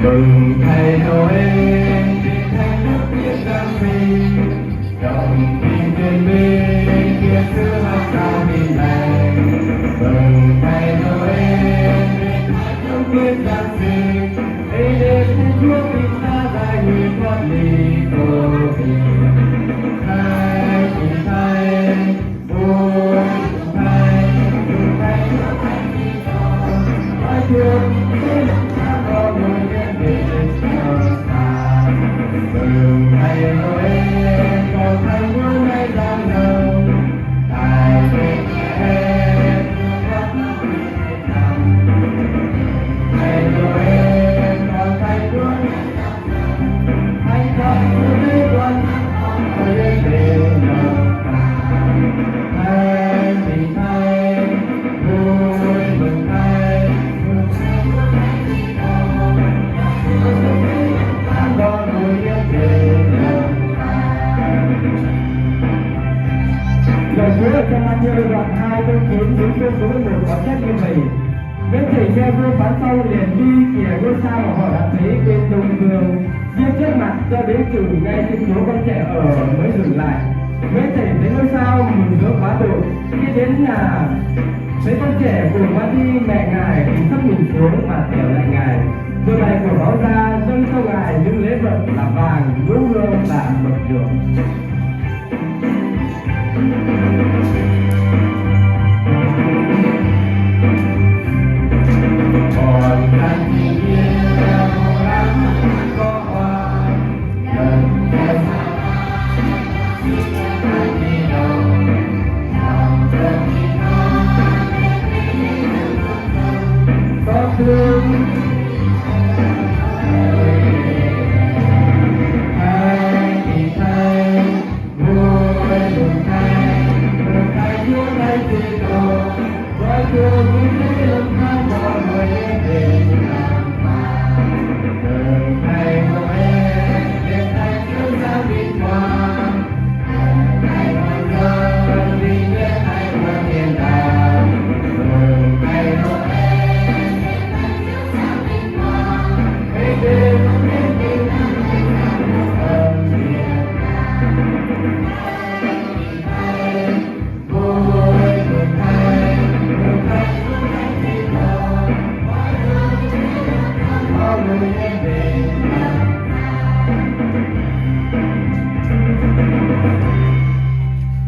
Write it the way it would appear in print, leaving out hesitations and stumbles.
Mừng thầy Noel thánh nước Việt Nam mình, đồng tin thiên minh thiên sứ hát ca bình lành. Mừng thầy Noel thánh nước Việt Nam mình, đây đêm Thiên Chúa bình ta dài người con đi tô vì. Thầy cùng thầy vui thầy cùng thầy nước thánh đi con nói thương xin con người nhân việt ta. Mừng thầy Noel cầu thầy Chúa nay đang nồng tại bên em thầy Noel cầu thầy Chúa anh con người con người về nồng thầy thì thầy vui mừng thầy con người về nồng. Lời Chúa ở trong Matthew đoạn 2 câu 9 đến câu 1 có chép như vậy: mấy thầy nghe vua phán sau liền đi kìa ngôi sao mà họ đã thấy bên đông phương viết trước mặt, cho đến chừng ngay trên chỗ con trẻ ở mới dừng lại. Mấy thầy thấy ngôi sao mừng rỡ quá độ. Khi đến nhà mấy con trẻ cùng qua đi mẹ ngài thì thấp mình xuống mà theo lại ngài, rồi lại cổ báo ra dâng cho ngài những lễ vật là vàng, ngũ hương và mật dược. Còn thanh niên theo lắm có hoa lần theo anh đi đâu lòng thân đi có thương thầy thì thầy vui mừng thầy Chúa nay thì đồ với thương